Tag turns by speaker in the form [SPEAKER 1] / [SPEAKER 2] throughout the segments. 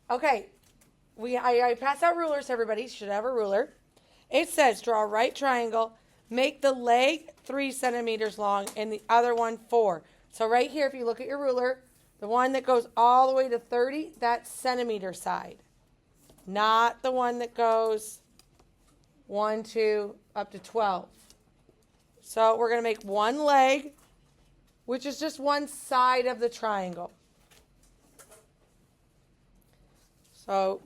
[SPEAKER 1] Okay, I pass out rulers to everybody. Should have a ruler. It says draw a right triangle, make the leg 3 centimeters long and the other one 4. So right here, if you look at your ruler, the one that goes all the way to 30, that's centimeter side. Not the one that goes 1, 2, up to 12. So we're going to make one leg, which is just one side of the triangle. So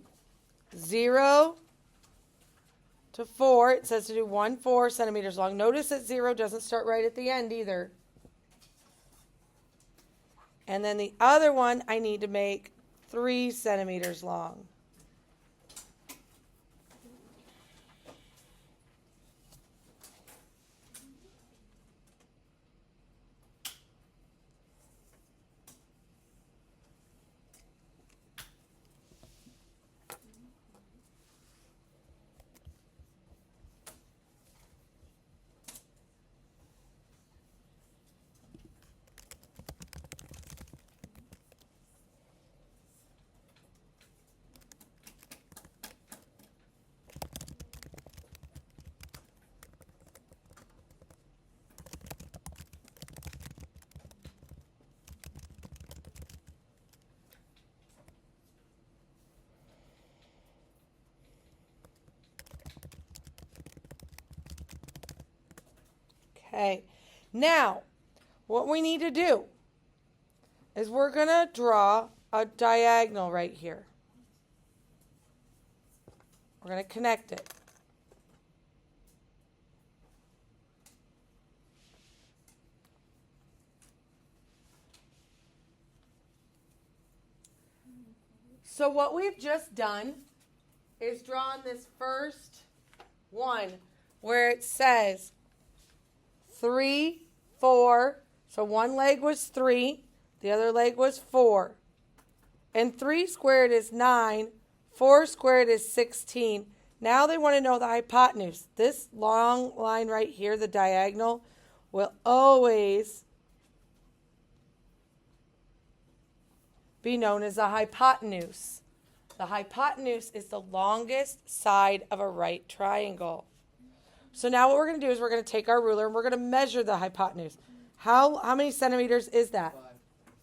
[SPEAKER 1] 0 to 4, it says to do 4 centimeters long. Notice that 0 doesn't start right at the end either. And then the other one I need to make 3 centimeters long. Okay, now what we need to do is we're going to draw a diagonal right here. We're going to connect it. So what we've just done is drawn this first one where it says 3, 4. So one leg was 3, the other leg was 4. And 3 squared is 9, 4 squared is 16. Now they want to know the hypotenuse. This long line right here, the diagonal, will always be known as the hypotenuse. The hypotenuse is the longest side of a right triangle. So now what we're going to do is we're going to take our ruler and we're going to measure the hypotenuse. How many centimeters is that?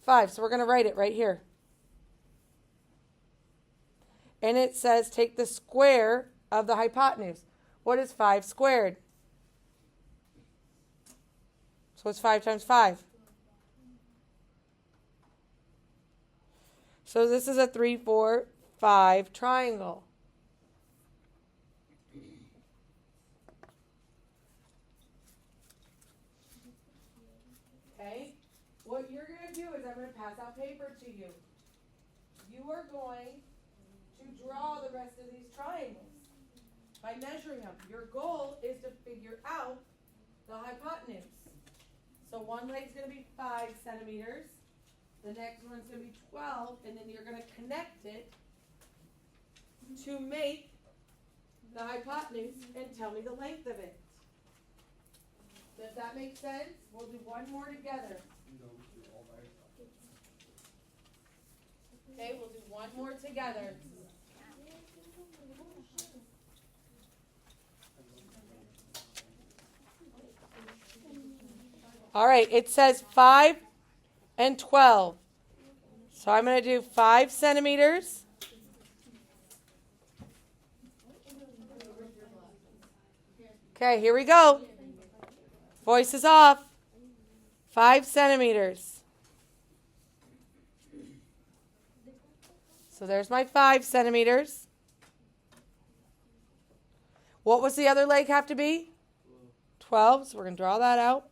[SPEAKER 1] 5. So we're going to write it right here. And it says take the square of the hypotenuse. What is 5 squared? So what's 5 times 5? So this is a 3, 4, 5 triangle. Okay? What you're going to do is I'm going to pass out paper to you. You are going to draw the rest of these triangles by measuring them. Your goal is to figure out the hypotenuse. So one leg's going to be 5 centimeters. The next one's going to be 12, and then you're going to connect it to make the hypotenuse and tell me the length of it. Does that make sense? We'll do one more together. Okay, we'll do one more together. All right, it says 5 and 12. So I'm going to do 5 centimeters. Okay, here we go. Voice is off. 5 centimeters. So there's my 5 centimeters. What was the other leg have to be? 12. So we're going to draw that out.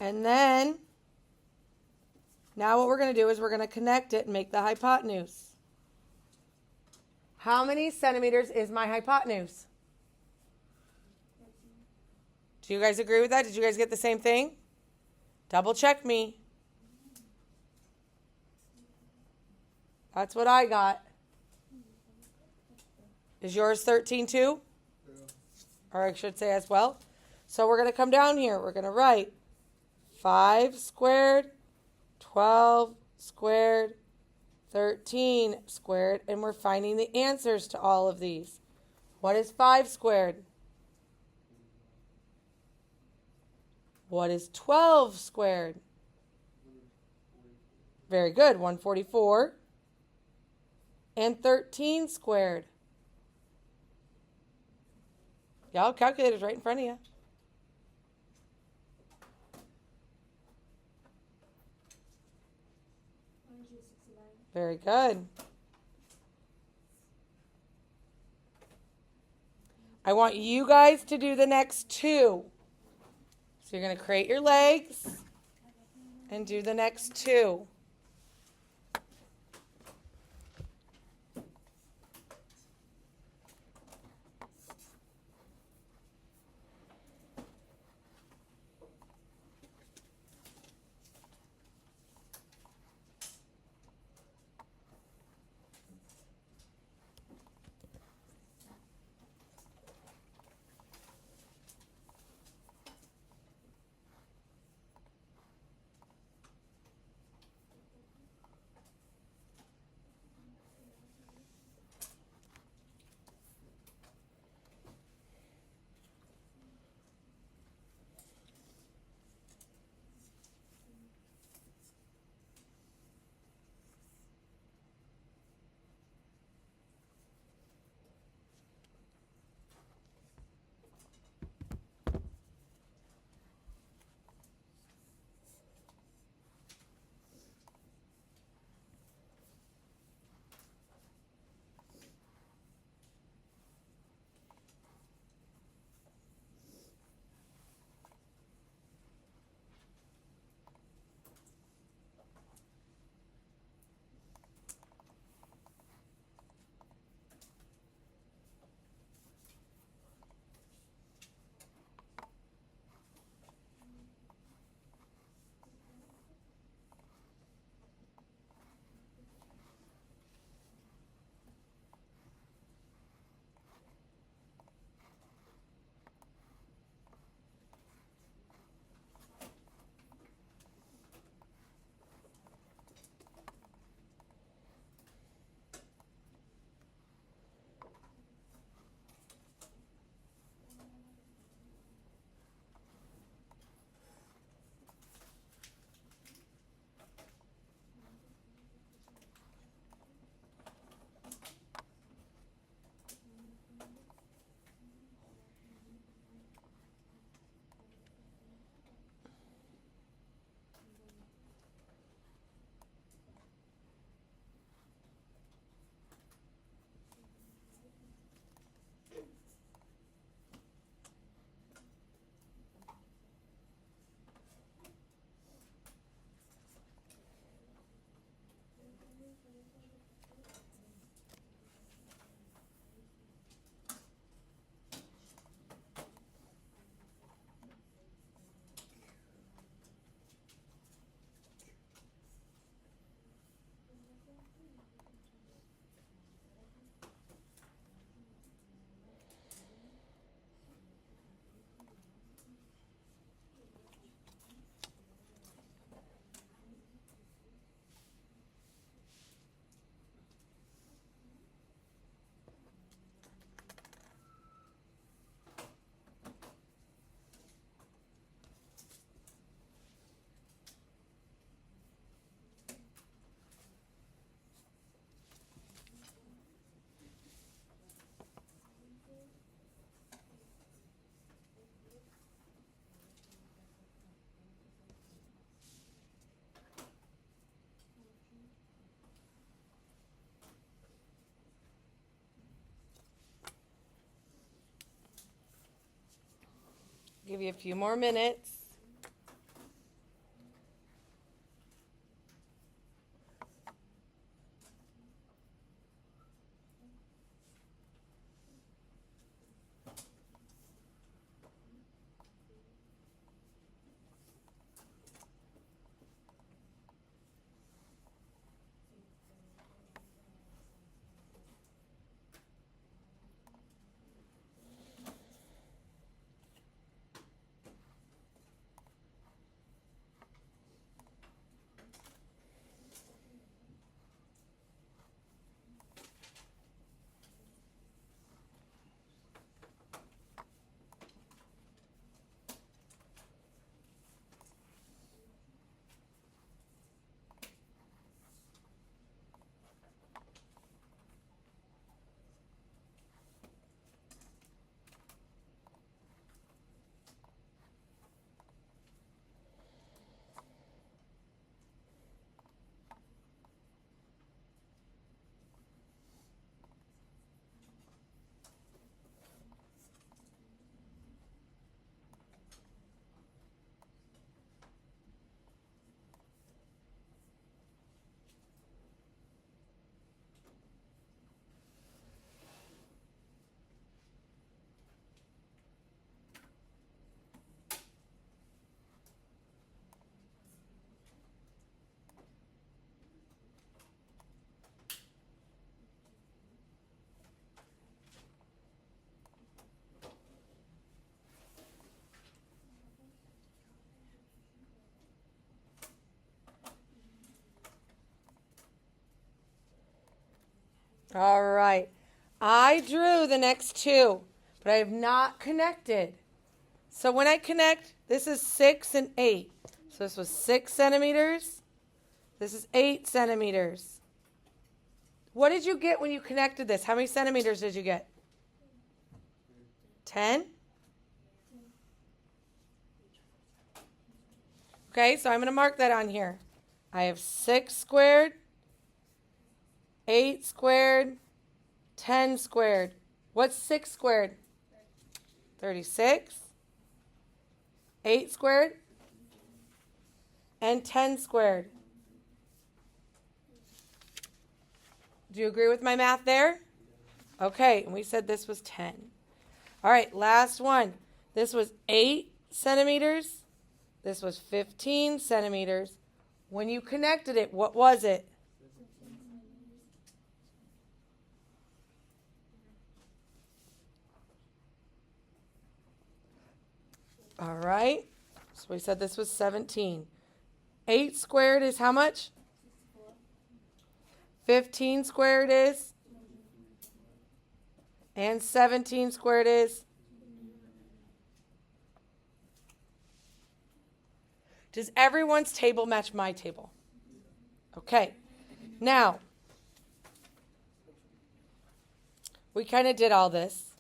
[SPEAKER 1] And then, now what we're going to do is we're going to connect it and make the hypotenuse. How many centimeters is my hypotenuse? Do you guys agree with that? Did you guys get the same thing? Double check me. That's what I got. Is yours 13 too?
[SPEAKER 2] Yeah.
[SPEAKER 1] Or I should say as well. So we're going to come down here. We're going to write 5 squared, 12 squared, 13 squared, and we're finding the answers to all of these. What is 5 squared? What is 12 squared? Very good, 144. And 13 squared. Y'all, calculator's right in front of you. Very good. I want you guys to do the next two. So you're going to create your legs and do the next two. Give you a few more minutes. All right. I drew the next two, but I have not connected. So when I connect, this is 6 and 8. So this was 6 centimeters. This is 8 centimeters. What did you get when you connected this? How many centimeters did you get? 10? Okay, so I'm going to mark that on here. I have 6 squared, 8 squared, 10 squared. What's 6 squared? 36. 8 squared and 10 squared. Do you agree with my math there? Okay, and we said this was 10. All right, last one. This was 8 centimeters. This was 15 centimeters. When you connected it, what was it? All right. So we said this was 17. 8 squared is how much? 15 squared is? And 17 squared is? Does everyone's table match my table? Okay. Now, we kind of did all this.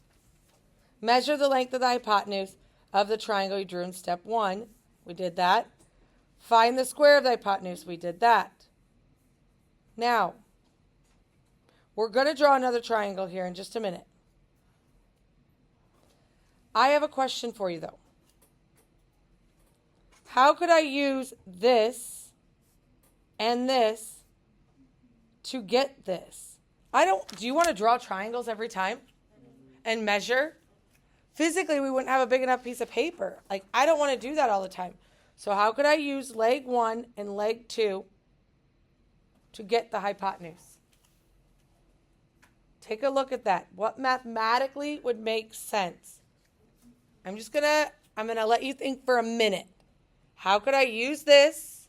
[SPEAKER 1] Measure the length of the hypotenuse of the triangle you drew in step 1. We did that. Find the square of the hypotenuse. We did that. Now, we're going to draw another triangle here in just a minute. I have a question for you, though. How could I use this and this to get this? Do you want to draw triangles every time and measure? Physically, we wouldn't have a big enough piece of paper. I don't want to do that all the time. So how could I use leg 1 and leg 2 to get the hypotenuse? Take a look at that. What mathematically would make sense? I'm going to let you think for a minute. How could I use this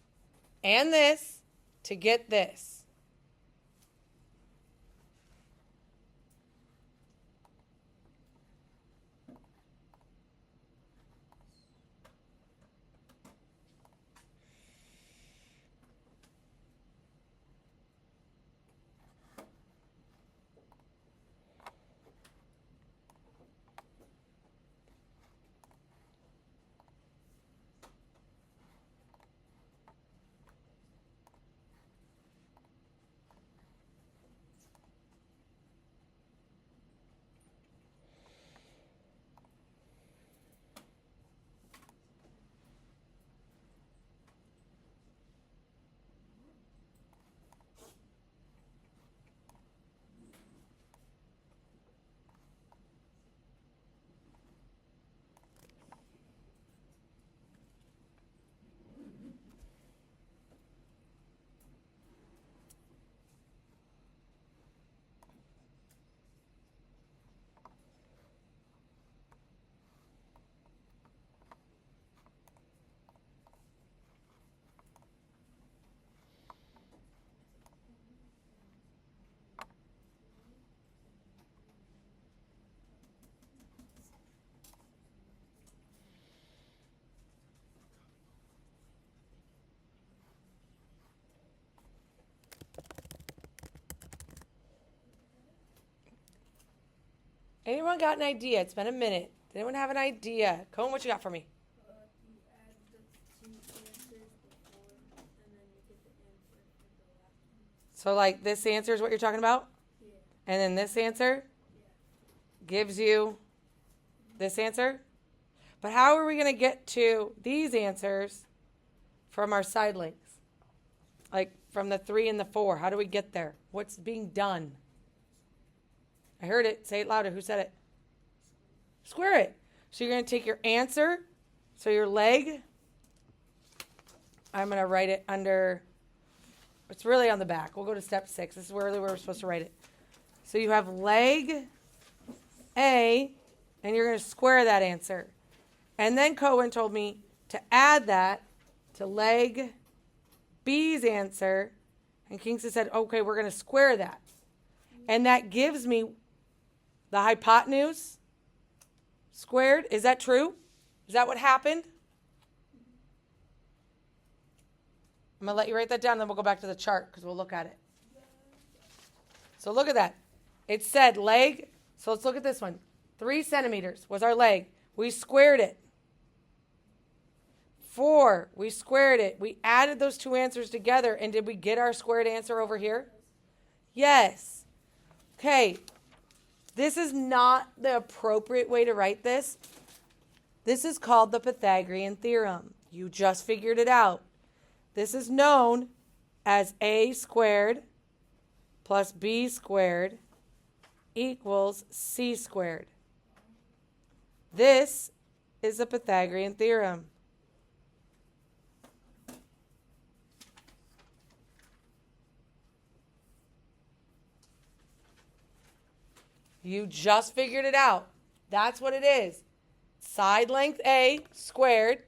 [SPEAKER 1] and this to get this? Anyone got an idea? It's been a minute. Does anyone have an idea? Cohen, what you got for me?
[SPEAKER 2] You add the 2 answers before, and then you get the answer for the last one.
[SPEAKER 1] So this answer is what you're talking about?
[SPEAKER 2] Yeah.
[SPEAKER 1] And then this answer gives you this answer? But how are we going to get to these answers from our side links? From the 3 and the 4. How do we get there? What's being done? I heard it. Say it louder. Who said it? Square it. So you're going to take your answer. So your leg. I'm going to write it under. It's really on the back. We'll go to step 6. This is really where we're supposed to write it. So you have leg A, and you're going to square that answer. And then Cohen told me to add that to leg B's answer. And Kingston said, okay, we're going to square that. And that gives me the hypotenuse squared. Is that true? Is that what happened? I'm going to let you write that down, then we'll go back to the chart because we'll look at it. So look at that. It said leg. So let's look at this one. 3 centimeters was our leg. We squared it. 4, we squared it. We added those two answers together, and did we get our squared answer over here? Yes. Okay. This is not the appropriate way to write this. This is called the Pythagorean Theorem. You just figured it out. This is known as a squared plus b squared equals c squared. This is the Pythagorean Theorem. You just figured it out. That's what it is. Side length A squared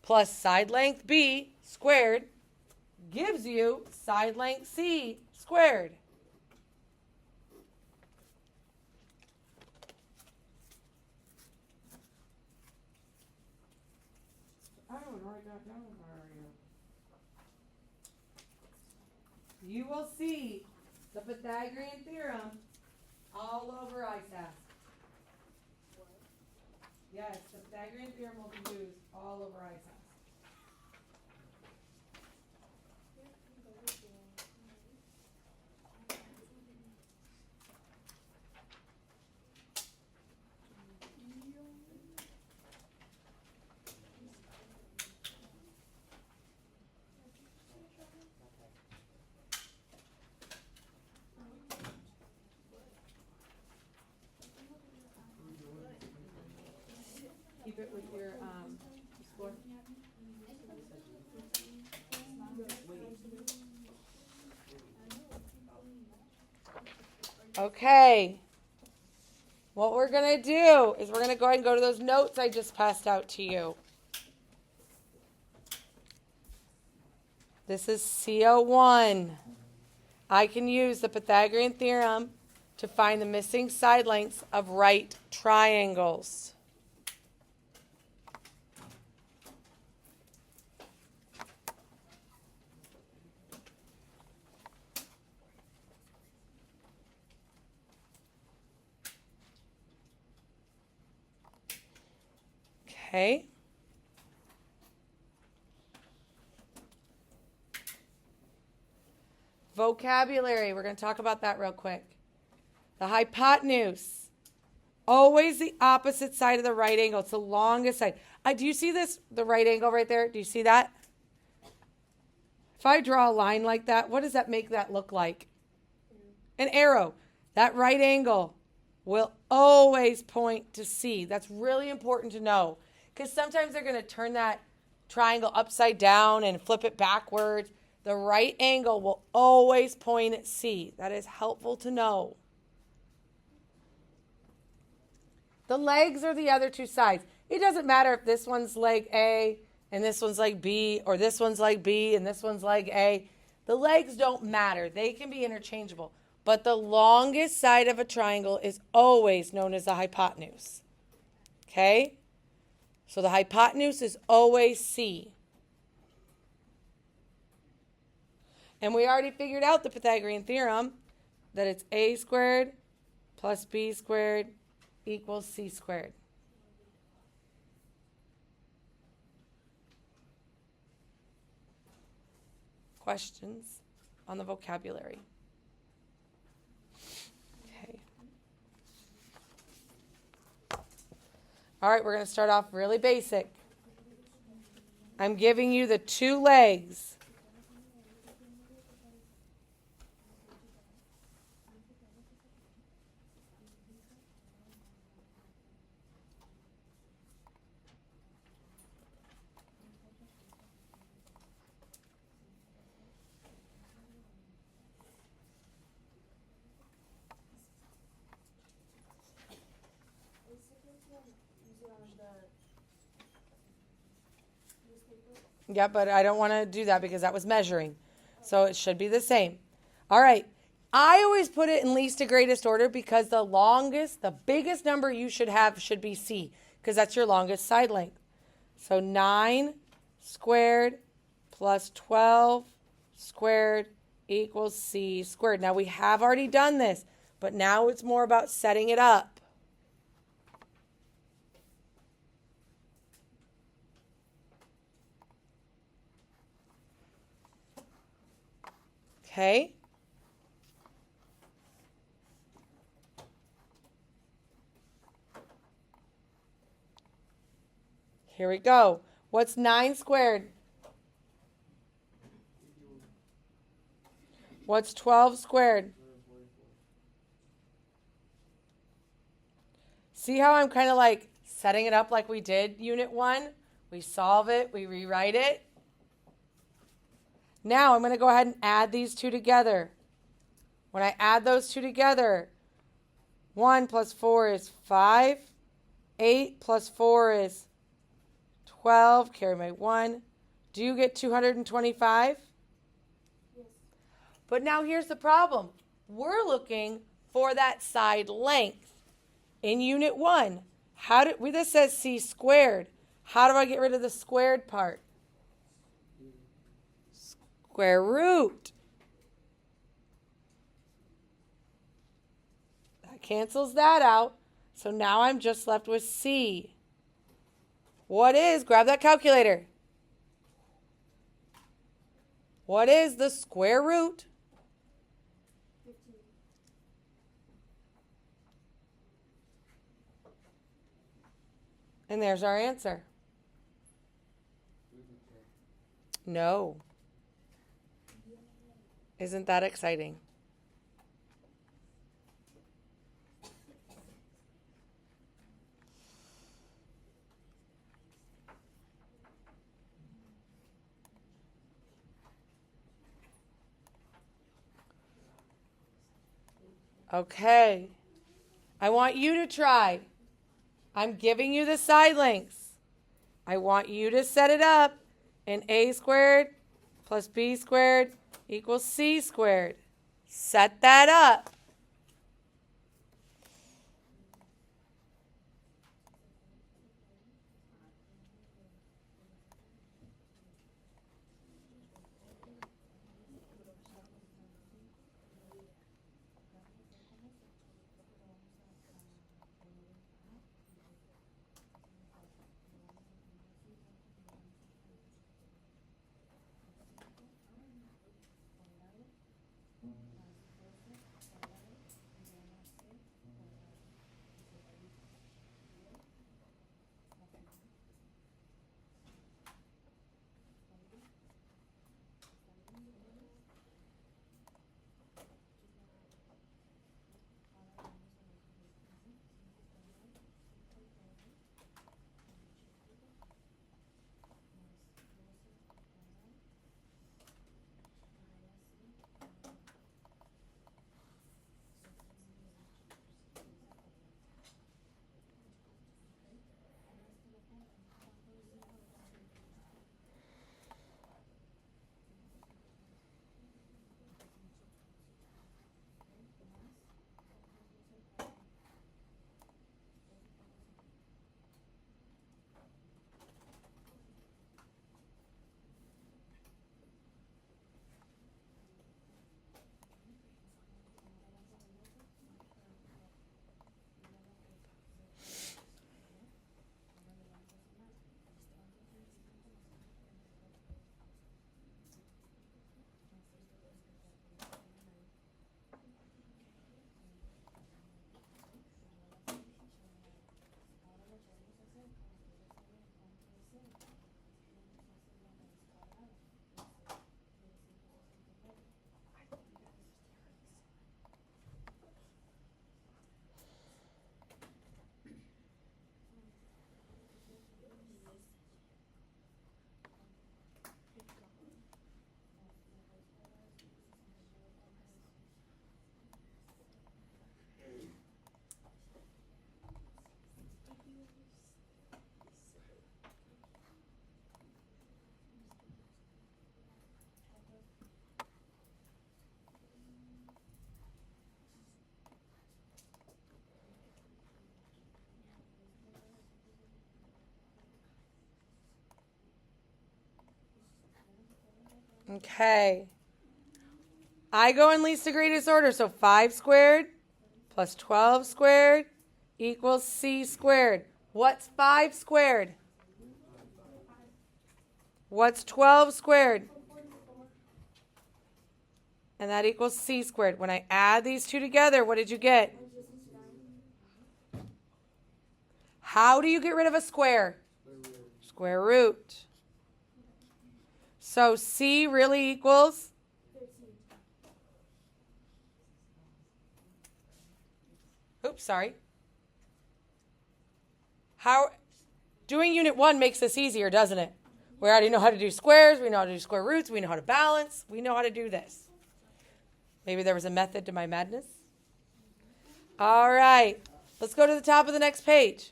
[SPEAKER 1] plus side length B squared gives you side length C squared. I don't write that down for you. You will see the Pythagorean Theorem all over ISAS. Yes, the Pythagorean Theorem will be used all over ISAS. Keep it with your score. Okay. What we're going to do is we're going to go ahead and go to those notes I just passed out to you. This is CO1. I can use the Pythagorean Theorem to find the missing side lengths of right triangles. Okay. Vocabulary. We're going to talk about that real quick. The hypotenuse. Always the opposite side of the right angle. It's the longest side. Do you see this? The right angle right there? Do you see that? If I draw a line like that, what does that make that look like? An arrow. That right angle will always point to C. That's really important to know. Because sometimes they're going to turn that triangle upside down and flip it backwards. The right angle will always point at C. That is helpful to know. The legs are the other two sides. It doesn't matter if this one's leg A and this one's leg B, or this one's leg B and this one's leg A. The legs don't matter. They can be interchangeable. But the longest side of a triangle is always known as the hypotenuse. Okay? So the hypotenuse is always C. And we already figured out the Pythagorean Theorem, that it's a squared plus b squared equals c squared. Questions on the vocabulary? Okay. All right, we're going to start off really basic. I'm giving you the two legs. Yeah, but I don't want to do that because that was measuring. So it should be the same. All right. I always put it in least to greatest order because the biggest number you should have should be C, because that's your longest side length. So 9 squared plus 12 squared equals C squared. Now we have already done this, but now it's more about setting it up. Okay? Here we go. What's 9 squared? What's 12 squared? See how I'm kind of like setting it up like we did Unit 1? We solve it, we rewrite it. Now I'm going to go ahead and add these two together. When I add those two together, 1 plus 4 is 5. 8 plus 4 is 12. Carry my 1. Do you get 225?
[SPEAKER 2] Yes.
[SPEAKER 1] But now here's the problem. We're looking for that side length in Unit 1. This says C squared. How do I get rid of the squared part? Square root. That cancels that out. So now I'm just left with C. Grab that calculator. What is the square root?
[SPEAKER 2] 15.
[SPEAKER 1] And there's our answer. No. Isn't that exciting? Okay. I want you to try. I'm giving you the side lengths. I want you to set it up in A squared plus B squared equals C squared. Set that up. Okay. I go in least to greatest order, so 5 squared plus 12 squared equals c squared. What's 5 squared? What's 12 squared? And that equals c squared. When I add these two together, what did you get? How do you get rid of a square? Square root. So c really equals? Oops, sorry. Doing unit 1 makes this easier, doesn't it? We already know how to do squares, we know how to do square roots, we know how to balance, we know how to do this. Maybe there was a method to my madness. All right, let's go to the top of the next page.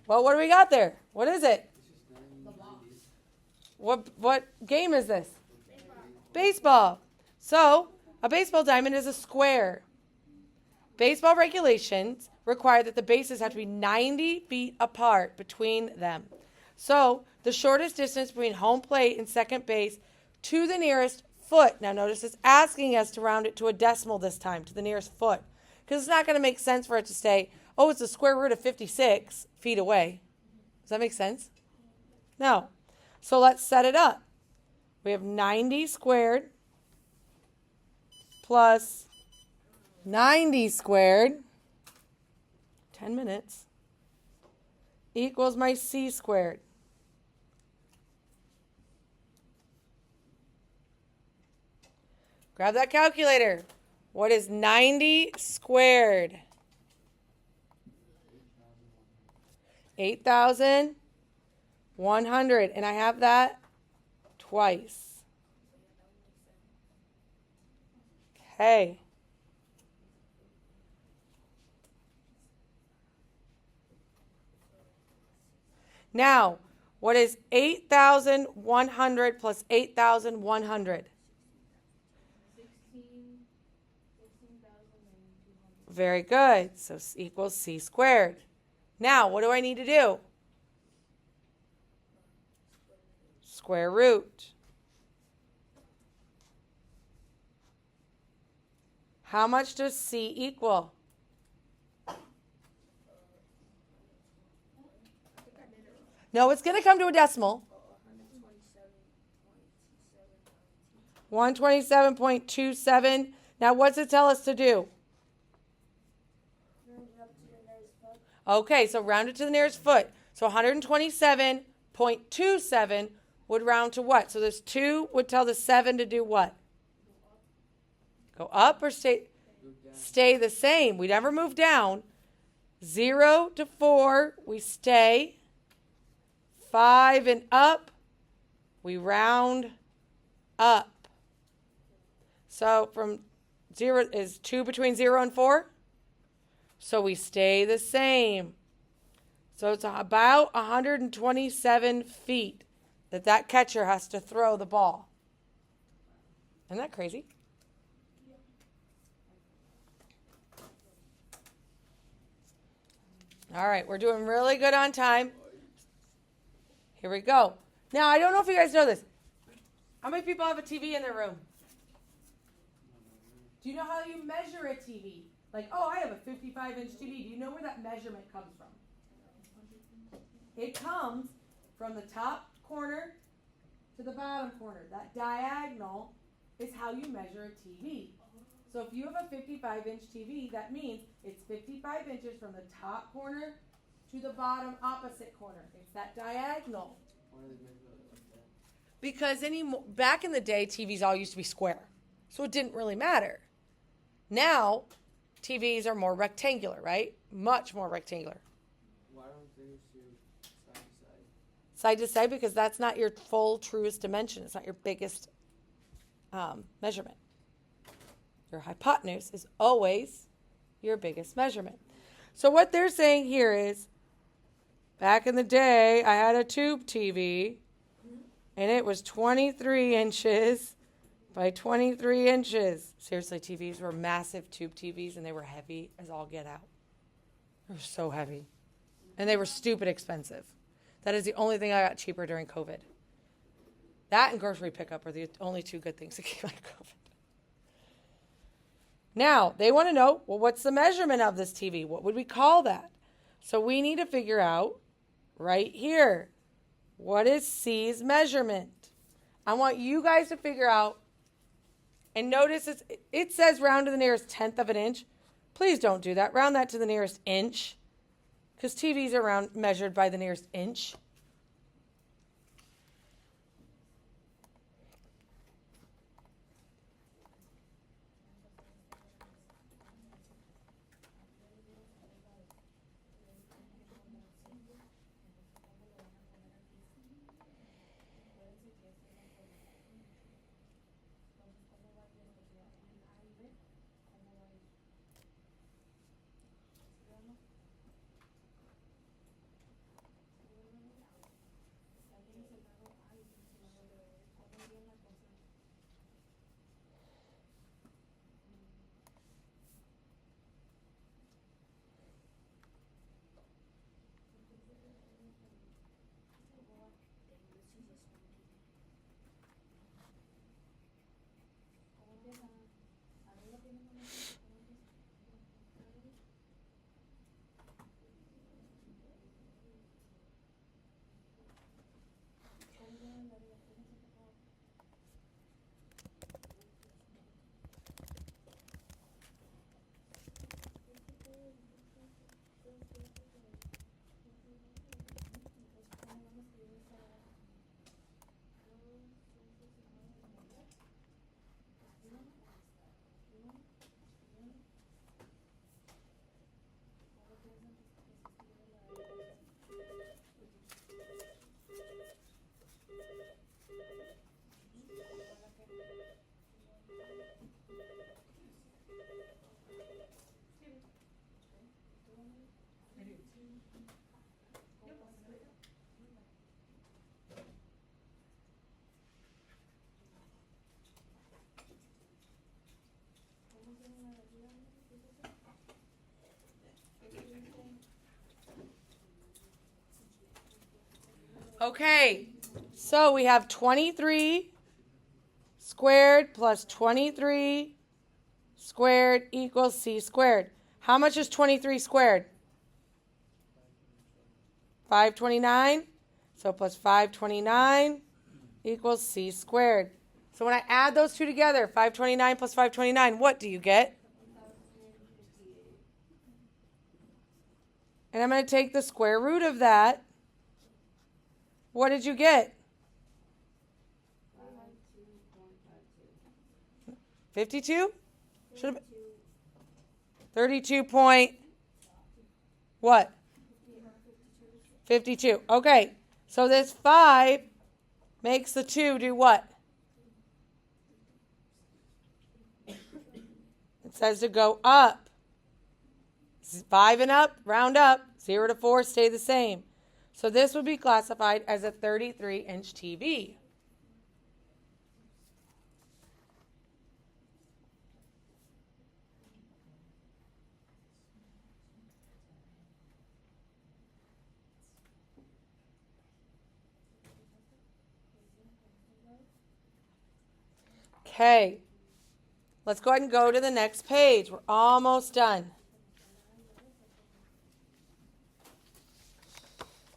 [SPEAKER 1] Well, what do we got there? What is it? What game is this? Baseball. So, a baseball diamond is a square. Baseball regulations require that the bases have to be 90 feet apart between them. So, the shortest distance between home plate and second base to the nearest foot. Now, notice it's asking us to round it to a decimal this time, to the nearest foot. Because it's not going to make sense for it to say, oh, it's the square root of 56 feet away. Does that make sense? No. So, let's set it up. We have 90 squared plus 90 squared, 10 minutes, equals my c squared. Grab that calculator. What is 90 squared? 8,100. And I have that twice. Okay. Now, what is 8,100 plus 8,100? Very good. So equals c squared. Now, what do I need to do? Square root. How much does c equal? No, it's going to come to a decimal. 127.27. Now, what's it tell us to do? Okay, so round it to the nearest foot. So 127.27 would round to what? So this 2 would tell the 7 to do what? Go up or stay the same. We never move down. 0 to 4, we stay. 5 and up, we round up. So from 0 is 2 between 0 and 4. So we stay the same. So it's about 127 feet that catcher has to throw the ball. Isn't that crazy? All right, we're doing really good on time. Here we go. Now, I don't know if you guys know this. How many people have a TV in their room? Do you know how you measure a TV? Like, oh, I have a 55-inch TV. Do you know where that measurement comes from? It comes from the top corner to the bottom corner. That diagonal is how you measure a TV. So if you have a 55-inch TV, that means it's 55 inches from the top corner to the bottom opposite corner. It's that diagonal.
[SPEAKER 3] Why do they measure it like that?
[SPEAKER 1] Because back in the day, TVs all used to be square. So it didn't really matter. Now, TVs are more rectangular, right? Much more rectangular.
[SPEAKER 3] Why don't they just do side to side?
[SPEAKER 1] Side to side because that's not your full, truest dimension. It's not your biggest measurement. Your hypotenuse is always your biggest measurement. So what they're saying here is, back in the day, I had a tube TV, and it was 23 inches by 23 inches. Seriously, TVs were massive tube TVs, and they were heavy as all get out. They were so heavy. And they were stupid expensive. That is the only thing I got cheaper during COVID. That and grocery pickup are the only two good things that came out of COVID. Now, they want to know, well, what's the measurement of this TV? What would we call that? So we need to figure out right here, what is C's measurement? I want you guys to figure out, and notice it says round to the nearest tenth of an inch. Please don't do that. Round that to the nearest inch, because TVs are measured by the nearest inch. Okay, so we have 23 squared plus 23 squared equals C squared. How much is 23 squared? 529. So plus 529 equals C squared. So when I add those two together, 529 plus 529, what do you get? And I'm going to take the square root of that. What did you get? 52? Should have 32 point what? 52. Okay. So this 5 makes the 2 do what? It says to go up. 5 and up, round up. 0 to 4 stay the same. So this would be classified as a 33-inch TV. Okay, let's go ahead and go to the next page. We're almost done.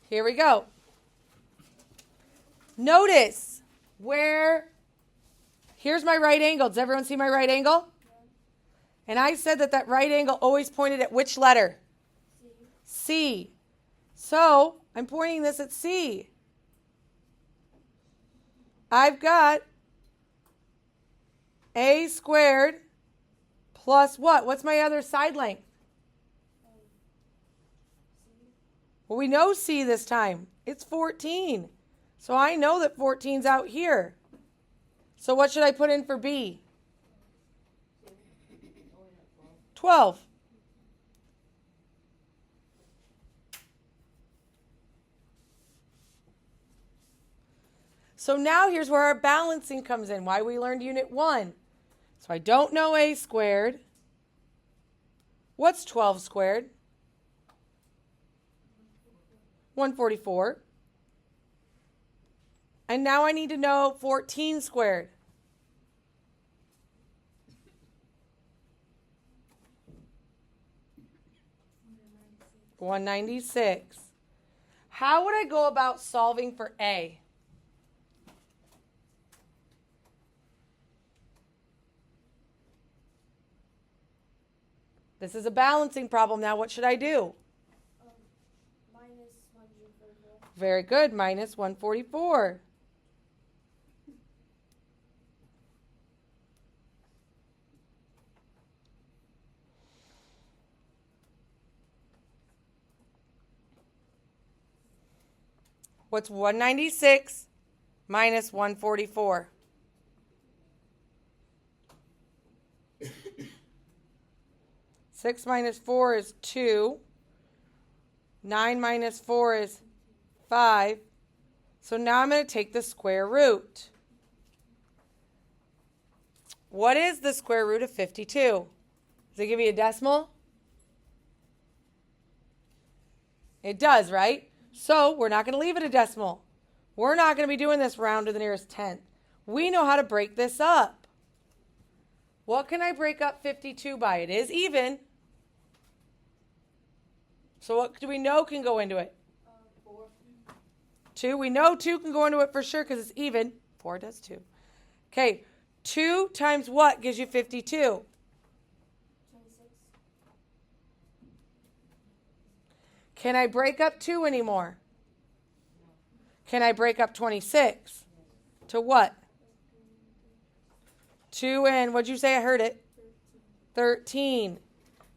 [SPEAKER 1] Here we go. Notice here's my right angle. Does everyone see my right angle? And I said that right angle always pointed at which letter? C. So I'm pointing this at C. I've got A squared plus what? What's my other side length? Well, we know C this time. It's 14. So I know that 14's out here. So what should I put in for B? 12. So now here's where our balancing comes in, why we learned Unit 1. So I don't know A squared. What's 12 squared? 144. And now I need to know 14 squared. 196. How would I go about solving for A? This is a balancing problem. Now what should I do?
[SPEAKER 2] Minus 144.
[SPEAKER 1] Very good. Minus 144. What's 196 minus 144? 6 minus 4 is 2. 9 minus 4 is 5. So now I'm going to take the square root. What is the square root of 52? Does it give you a decimal? It does, right? So we're not going to leave it a decimal. We're not going to be doing this round to the nearest tenth. We know how to break this up. What can I break up 52 by? It is even. So what do we know can go into it?
[SPEAKER 2] 4.
[SPEAKER 1] 2. We know 2 can go into it for sure because it's even. 4 does too. Okay. 2 times what gives you 52?
[SPEAKER 2] 26.
[SPEAKER 1] Can I break up 2 anymore? Can I break up 26? To what? 2 and, what'd you say? I heard it. 13.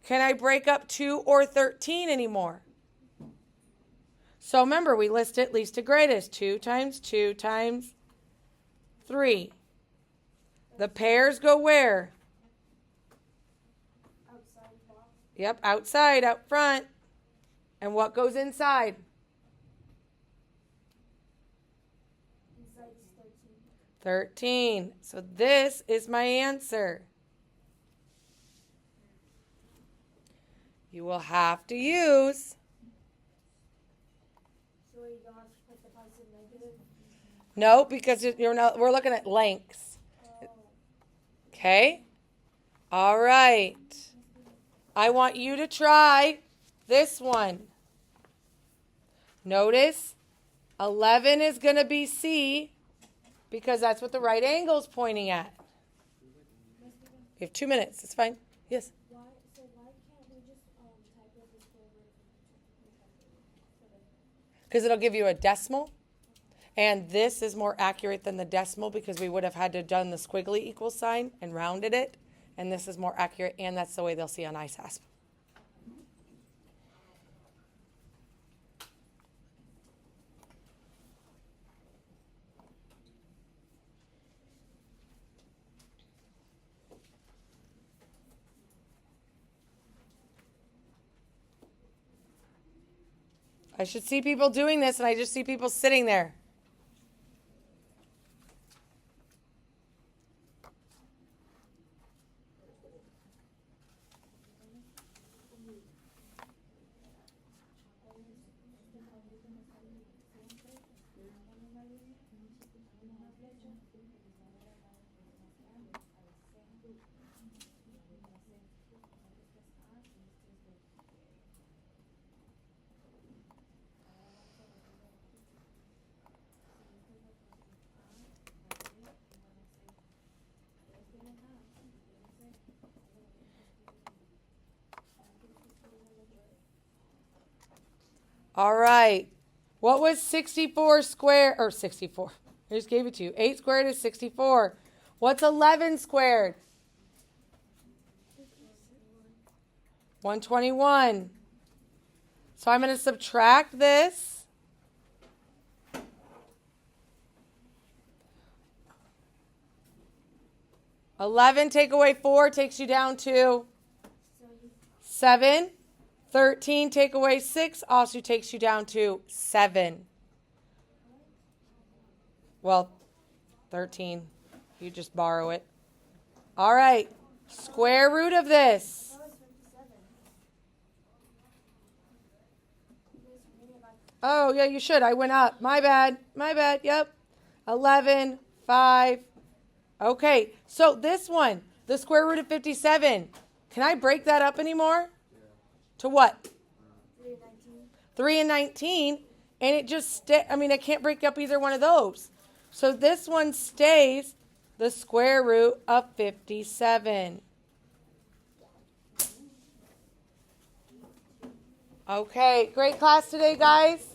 [SPEAKER 1] Can I break up 2 or 13 anymore? So remember, we list it least to greatest. 2 times 2 times 3. The pairs go where?
[SPEAKER 2] Outside box.
[SPEAKER 1] Yep, outside, out front. And what goes inside?
[SPEAKER 2] Inside is 13.
[SPEAKER 1] 13. So this is my answer. You will have to use.
[SPEAKER 2] So you don't have to put the positive negative.
[SPEAKER 1] No, because you're not. We're looking at lengths.
[SPEAKER 2] Oh.
[SPEAKER 1] Okay? All right. I want you to try this one. Notice 11 is going to be C because that's what the right angle is pointing at. You have 2 minutes. It's fine. Yes?
[SPEAKER 2] Why can't we just type out the square root?
[SPEAKER 1] Because it'll give you a decimal. And this is more accurate than the decimal because we would have had to done the squiggly equal sign and rounded it. And this is more accurate, and that's the way they'll see on ISASP. I should see people doing this, and I just see people sitting there. All right. What was 64 squared? Or 64. I just gave it to you. 8 squared is 64. What's 11 squared? 121. So I'm going to subtract this. $11 take away 4 takes you down to 7. 13 take away 6 also takes you down to 7. Well, 13. You just borrow it. All right. Square root of this.
[SPEAKER 2] That was 57. You guys read it like
[SPEAKER 1] Oh, yeah, you should. I went up. My bad. My bad. Yep. 11, 5. Okay, so this one, the square root of 57. Can I break that up anymore? To what? 3 and 19. And it just I can't break up either one of those. So this one stays the square root of 57. Okay, great class today, guys.